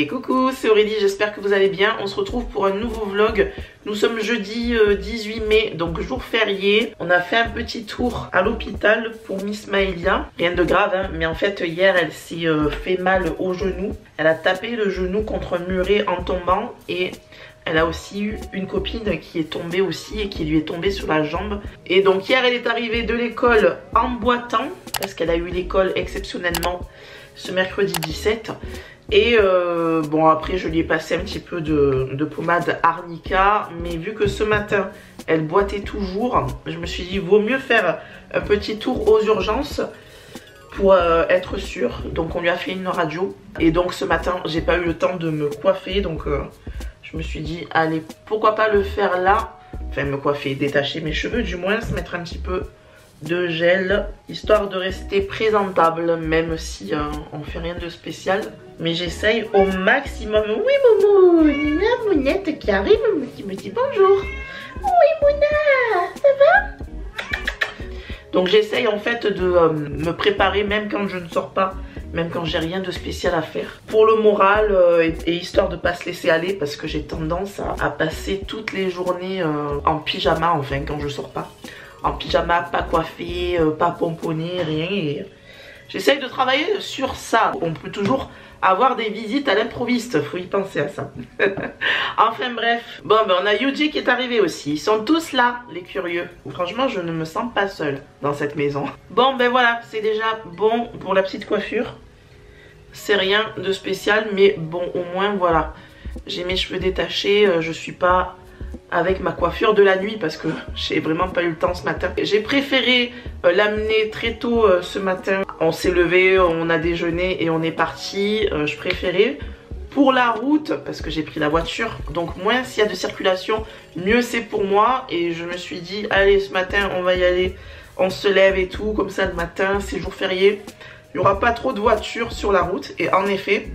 Et coucou, c'est Aurélie, j'espère que vous allez bien. On se retrouve pour un nouveau vlog. Nous sommes jeudi 18 mai, donc jour férié. On a fait un petit tour à l'hôpital pour Miss Maëlia. Rien de grave, hein, mais en fait hier elle s'est fait mal au genou. Elle a tapé le genou contre un muret en tombant et elle a aussi eu une copine qui est tombée aussi et qui lui est tombée sur la jambe. Et donc hier elle est arrivée de l'école en boitant parce qu'elle a eu l'école exceptionnellement ce mercredi 17. Et bon, après je lui ai passé un petit peu de pommade arnica, mais vu que ce matin elle boitait toujours, je me suis dit vaut mieux faire un petit tour aux urgences pour être sûre. Donc on lui a fait une radio et donc ce matin j'ai pas eu le temps de me coiffer, donc je me suis dit allez, pourquoi pas le faire là, enfin me coiffer, détacher mes cheveux du moins, se mettre un petit peu de gel histoire de rester présentable, même si on fait rien de spécial, mais j'essaye au maximum. Oui Momo, il y a Mounette qui arrive, qui me dit bonjour. Oui Mouna, ça va? Donc j'essaye en fait de me préparer même quand je ne sors pas, même quand j'ai rien de spécial à faire, pour le moral et histoire de pas se laisser aller, parce que j'ai tendance à passer toutes les journées en pyjama, enfin quand je sors pas. En pyjama, pas coiffé, pas pomponné, rien. Et j'essaye de travailler sur ça. On peut toujours avoir des visites à l'improviste, faut y penser à ça. Enfin bref. Bon, ben on a Yuji qui est arrivé aussi. Ils sont tous là, les curieux. Franchement, je ne me sens pas seule dans cette maison. Bon, ben voilà, c'est déjà bon pour la petite coiffure. C'est rien de spécial, mais bon, au moins, voilà. J'ai mes cheveux détachés, je suis pas avec ma coiffure de la nuit parce que j'ai vraiment pas eu le temps ce matin. J'ai préféré l'amener très tôt ce matin. On s'est levé, on a déjeuné et on est parti. Je préférais pour la route parce que j'ai pris la voiture, donc moins s'il y a de circulation, mieux c'est pour moi. Et je me suis dit allez, ce matin on va y aller, on se lève et tout, comme ça le matin c'est jour férié, il n'y aura pas trop de voitures sur la route. Et en effet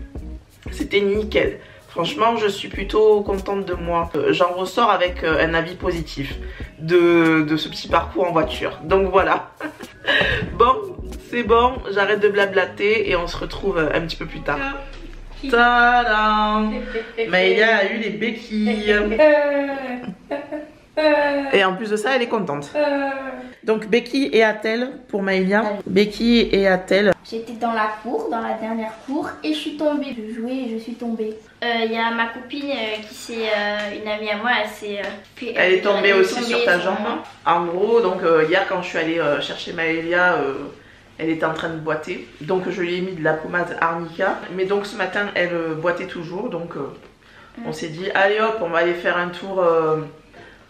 c'était nickel. Franchement, je suis plutôt contente de moi. J'en ressors avec un avis positif de ce petit parcours en voiture. Donc voilà. Bon, c'est bon, j'arrête de blablater et on se retrouve un petit peu plus tard. Tadam! Maëlia a eu les béquilles. Et en plus de ça, elle est contente. Donc Becky et Athel pour Maëlia. Becky et Athel. J'étais dans la cour, dans la dernière cour, et je suis tombée. Je jouais et je suis tombée. Il y a ma copine qui c'est une amie à moi, elle est tombée aussi sur ta jambe. En gros, donc hier quand je suis allée chercher Maëlia, elle était en train de boiter. Donc je lui ai mis de la pommade arnica. Mais donc ce matin, elle boitait toujours. Donc on s'est dit, allez hop, on va aller faire un tour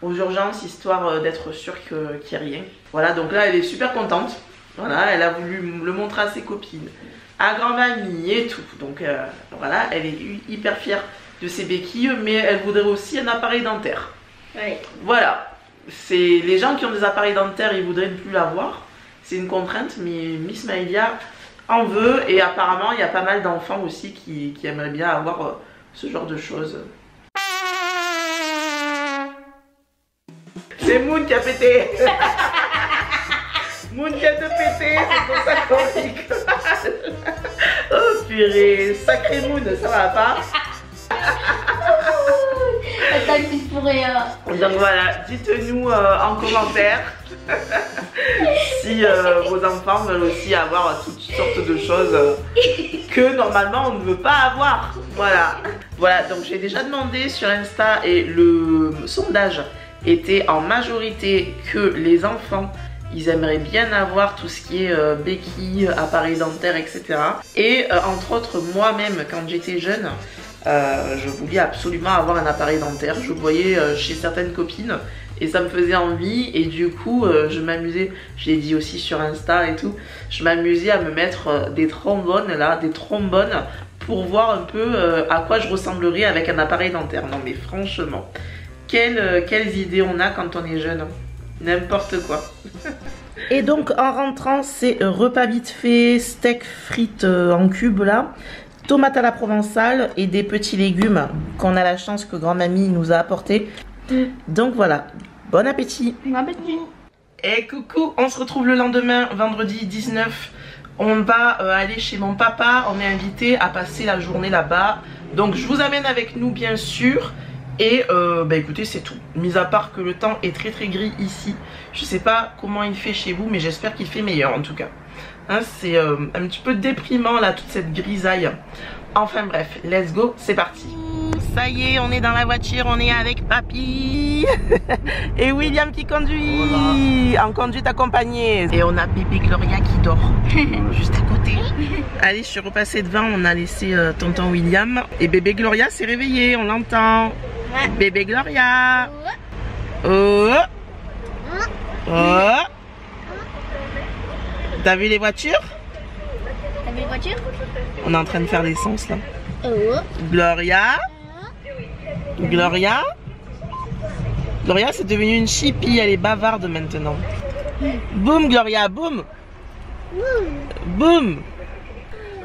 aux urgences, histoire d'être sûre qu'il n'y ait rien. Voilà, donc là elle est super contente. Voilà, elle a voulu le montrer à ses copines, à grand-mamie et tout. Donc voilà, elle est hyper fière de ses béquilles, mais elle voudrait aussi un appareil dentaire. Oui. Voilà, c'est les gens qui ont des appareils dentaires, ils voudraient ne plus l'avoir. C'est une contrainte, mais Miss Maëlia en veut. Et apparemment, il y a pas mal d'enfants aussi qui aimeraient bien avoir ce genre de choses. C'est Moon qui a pété. Moon qui a te pété, c'est pour ça qu'on rigole. Oh purée, sacré Moon, ça va pas? Attends, c'est pour rien. Donc voilà, dites-nous en commentaire si vos enfants veulent aussi avoir toutes sortes de choses que normalement on ne veut pas avoir. Voilà. Voilà, donc j'ai déjà demandé sur Insta et le sondage était en majorité que les enfants, ils aimeraient bien avoir tout ce qui est béquilles, appareils dentaires, etc. Et entre autres, moi-même, quand j'étais jeune, je voulais absolument avoir un appareil dentaire. Je voyais chez certaines copines et ça me faisait envie. Et du coup, je m'amusais, je l'ai dit aussi sur Insta et tout, je m'amusais à me mettre des trombones là, des trombones pour voir un peu à quoi je ressemblerais avec un appareil dentaire. Non mais franchement, quelles idées on a quand on est jeune. N'importe quoi. Et donc en rentrant, c'est repas vite fait, steak frites en cubes là, tomates à la provençale et des petits légumes qu'on a la chance que grand-mamie nous a apportés. Donc voilà, bon appétit. Bon appétit. Et coucou, on se retrouve le lendemain, vendredi 19. On va aller chez mon papa, on est invité à passer la journée là-bas. Donc je vous amène avec nous bien sûr. Et bah écoutez, c'est tout. Mis à part que le temps est très très gris ici. Je sais pas comment il fait chez vous, mais j'espère qu'il fait meilleur en tout cas. Hein, c'est un petit peu déprimant là, toute cette grisaille. Enfin bref, let's go, c'est parti. Ça y est, on est dans la voiture, on est avec papy et William qui conduit, en conduite accompagnée. Et on a bébé Gloria qui dort juste à côté. Allez, je suis repassée devant, on a laissé tonton William. Et bébé Gloria s'est réveillé, on l'entend. Ouais. Bébé Gloria. Oh. Oh. T'as vu les voitures? T'as vu les voitures? On est en train de faire l'essence là. Gloria. Gloria. Gloria c'est devenue une chipie, elle est bavarde maintenant. Boum Gloria, boum. Boum.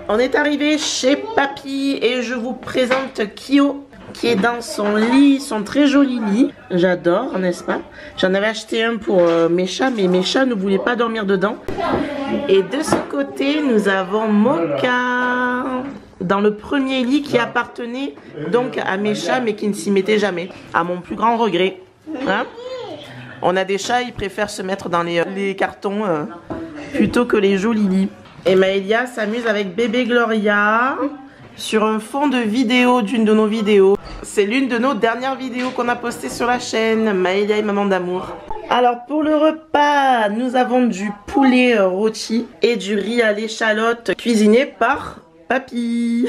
On est arrivé chez papy et je vous présente Kyo qui est dans son lit, son très joli lit. J'adore, n'est-ce pas? J'en avais acheté un pour mes chats, mais mes chats ne voulaient pas dormir dedans. Et de ce côté, nous avons Mocha dans le premier lit qui appartenait donc à mes chats, mais qui ne s'y mettait jamais, à mon plus grand regret. Hein? On a des chats, ils préfèrent se mettre dans les cartons plutôt que les jolis lits. Et Maëlia s'amuse avec bébé Gloria sur un fond de vidéo d'une de nos vidéos. C'est l'une de nos dernières vidéos qu'on a postées sur la chaîne, Maëlia et Maman d'amour. Alors pour le repas, nous avons du poulet rôti et du riz à l'échalote cuisiné par papy.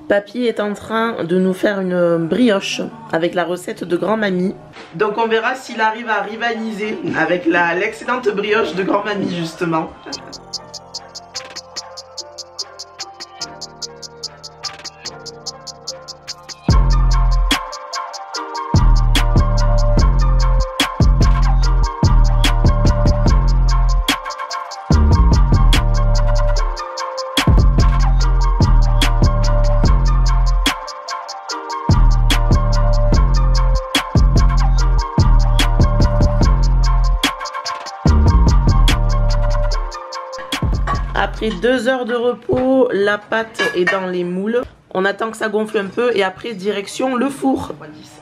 Papy est en train de nous faire une brioche avec la recette de grand-mamie. Donc on verra s'il arrive à rivaliser avec l'excellente brioche de grand-mamie justement. Après 2 heures de repos, la pâte est dans les moules. On attend que ça gonfle un peu et après direction le four.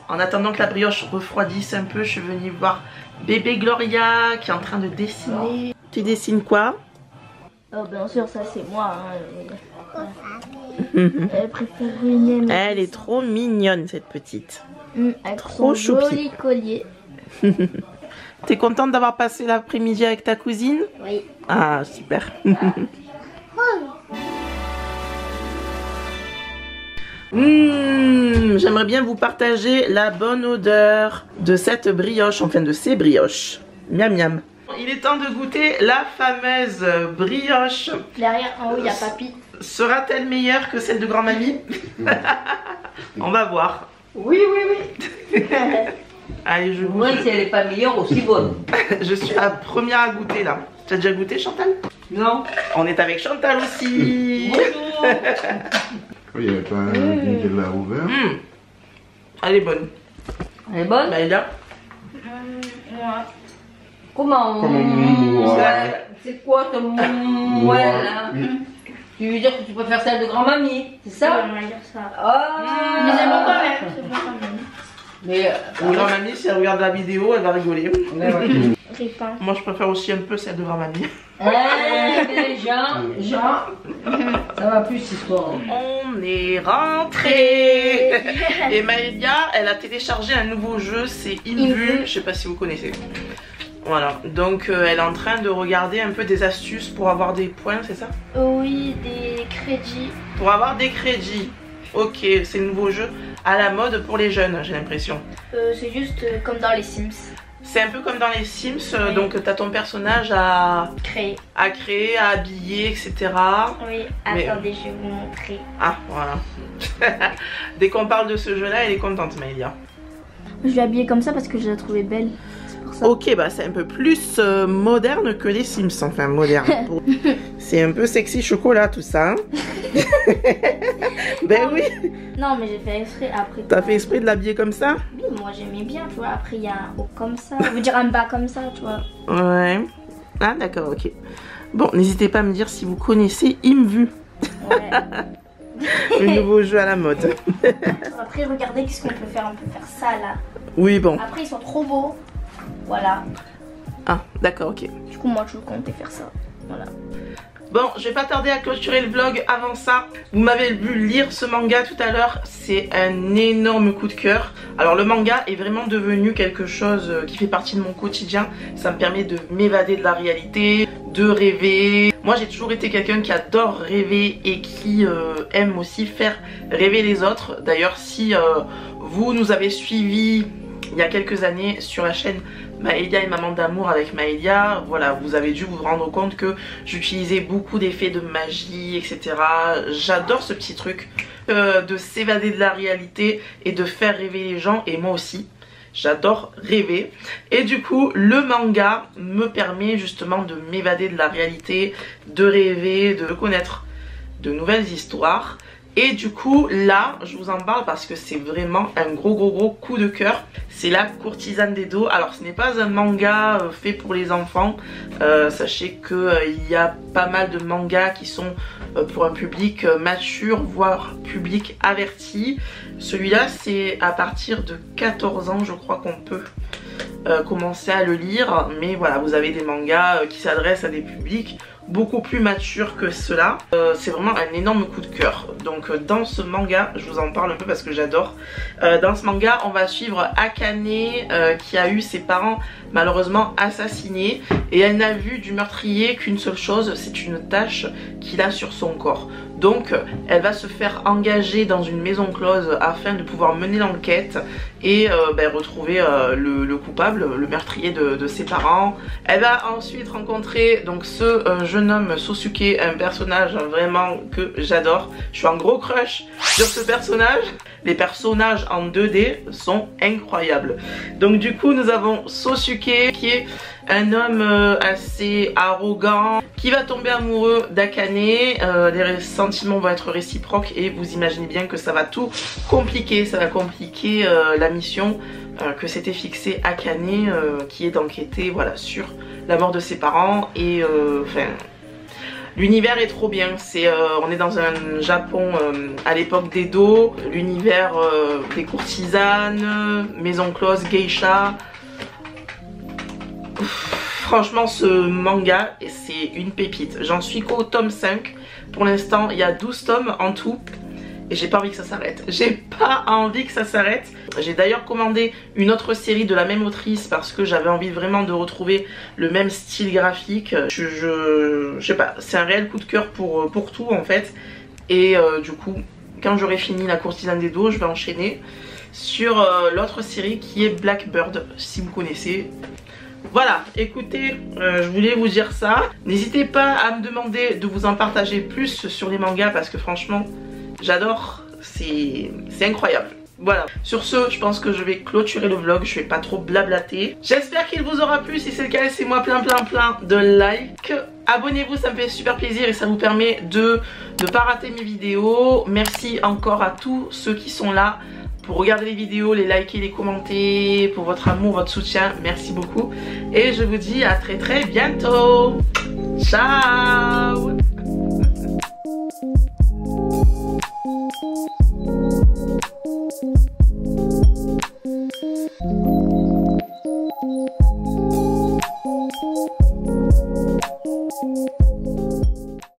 En attendant que la brioche refroidisse un peu, je suis venue voir bébé Gloria qui est en train de dessiner. Tu dessines quoi? Oh bien sûr, ça c'est moi. Elle préfère une. Elle est trop mignonne cette petite. Avec trop son joli collier. T'es contente d'avoir passé l'après-midi avec ta cousine? Oui. Ah, super. J'aimerais bien vous partager la bonne odeur de cette brioche, enfin de ces brioches. Miam miam. Il est temps de goûter la fameuse brioche. Derrière, en haut, il y a papy. Sera-t-elle meilleure que celle de grand-mamie? On va voir. Oui, oui, oui. Allez, je goûte. Moi, si elle n'est pas meilleure, aussi bonne. Je suis la première à goûter là. Tu as déjà goûté, Chantal? Non. On est avec Chantal aussi. Bonjour. Il n'y avait pas une qui l'a ouvert. Elle est bonne. Elle est bonne? Bah, elle est là. Comment c'est quoi ton ouais là? Tu veux dire que tu préfères celle de grand-mamie, c'est ça? On va dire ça. Oh. Mais j'aime quand même. C'est pas quand même. Mais grand-mamie, si elle regarde la vidéo, elle va rigoler. Répand. Moi, je préfère aussi un peu celle de grand-mamie. Jean, ça va plus cette histoire. On est rentré. Et Maëlia, elle a téléchargé un nouveau jeu, c'est Invu. Je sais pas si vous connaissez. Voilà, donc elle est en train de regarder un peu des astuces pour avoir des points, c'est ça? Oui, des crédits. Pour avoir des crédits. Ok, c'est le nouveau jeu à la mode pour les jeunes, j'ai l'impression. C'est juste comme dans les Sims. C'est un peu comme dans les Sims, oui. Donc tu as ton personnage à créer, à habiller, etc. Oui, attendez, je vais vous montrer. Ah, voilà. Dès qu'on parle de ce jeu-là, elle est contente, Maëlia. Je l'ai habillée comme ça parce que je la trouvais belle. Ok, bah c'est un peu plus moderne que les Sims, enfin moderne. C'est un peu sexy chocolat tout ça. Hein. Ben oui. Non mais j'ai fait exprès après. T'as fait exprès de l'habiller comme ça? Oui, moi j'aimais bien, tu vois. Après il y a un haut comme ça, je veux dire un bas comme ça, tu vois. Ouais. Ah d'accord, ok. Bon, n'hésitez pas à me dire si vous connaissez Imvu. Ouais. Le nouveau jeu à la mode. Après, regardez qu'est-ce qu'on peut faire. On peut faire ça là. Oui, bon. Après, ils sont trop beaux. Voilà. Ah, d'accord, ok. Du coup, moi, je comptais faire ça. Voilà. Bon, je vais pas tarder à clôturer le vlog. Avant ça, vous m'avez vu lire ce manga tout à l'heure. C'est un énorme coup de cœur. Alors le manga est vraiment devenu quelque chose qui fait partie de mon quotidien. Ça me permet de m'évader de la réalité, de rêver. Moi j'ai toujours été quelqu'un qui adore rêver et qui aime aussi faire rêver les autres. D'ailleurs si vous nous avez suivis il y a quelques années sur la chaîne Maëlia et Maman d'amour avec Maëlia, voilà, vous avez dû vous rendre compte que j'utilisais beaucoup d'effets de magie, etc. J'adore ce petit truc de s'évader de la réalité et de faire rêver les gens, et moi aussi. J'adore rêver. Et du coup, le manga me permet justement de m'évader de la réalité, de rêver, de connaître de nouvelles histoires. Et du coup là je vous en parle parce que c'est vraiment un gros coup de cœur. C'est La Courtisane d'Edo. Alors ce n'est pas un manga fait pour les enfants, sachez que il y a pas mal de mangas qui sont pour un public mature, voire public averti. Celui-là c'est à partir de 14 ans je crois qu'on peut commencer à le lire, mais voilà, vous avez des mangas qui s'adressent à des publics beaucoup plus matures que cela. C'est vraiment un énorme coup de cœur. Donc dans ce manga, je vous en parle un peu parce que j'adore. Dans ce manga, on va suivre Akane qui a eu ses parents malheureusement assassinés, et elle n'a vu du meurtrier qu'une seule chose, c'est une tache qu'il a sur son corps. Donc elle va se faire engager dans une maison close afin de pouvoir mener l'enquête et retrouver le coupable, le meurtrier de ses parents. Elle va ensuite rencontrer donc ce jeune homme Sosuke, un personnage vraiment que j'adore. Je suis un gros crush sur ce personnage. Les personnages en 2D sont incroyables. Donc du coup nous avons Sosuke qui est un homme assez arrogant qui va tomber amoureux d'Akane. Les sentiments vont être réciproques et vous imaginez bien que ça va tout compliquer. Ça va compliquer la mission que s'était fixée Akane, qui est d'enquêter voilà, sur la mort de ses parents. Et enfin, l'univers est trop bien. On est dans un Japon à l'époque d'Edo. L'univers des courtisanes, maison close, geisha. Franchement ce manga c'est une pépite. J'en suis qu'au tome 5. Pour l'instant il y a 12 tomes en tout. Et j'ai pas envie que ça s'arrête. J'ai pas envie que ça s'arrête. J'ai d'ailleurs commandé une autre série de la même autrice parce que j'avais envie vraiment de retrouver le même style graphique. Je sais pas, c'est un réel coup de cœur pour tout en fait. Et du coup quand j'aurai fini La Courtisane d'Edo, je vais enchaîner sur l'autre série qui est Blackbird, si vous connaissez. Voilà, écoutez, je voulais vous dire ça. N'hésitez pas à me demander de vous en partager plus sur les mangas parce que franchement, j'adore, c'est incroyable. Voilà, sur ce, je pense que je vais clôturer le vlog, je vais pas trop blablater. J'espère qu'il vous aura plu, si c'est le cas, laissez-moi plein de likes. Abonnez-vous, ça me fait super plaisir et ça vous permet de ne pas rater mes vidéos. Merci encore à tous ceux qui sont là pour regarder les vidéos, les liker, les commenter, pour votre amour, votre soutien. Merci beaucoup. Et je vous dis à très bientôt. Ciao.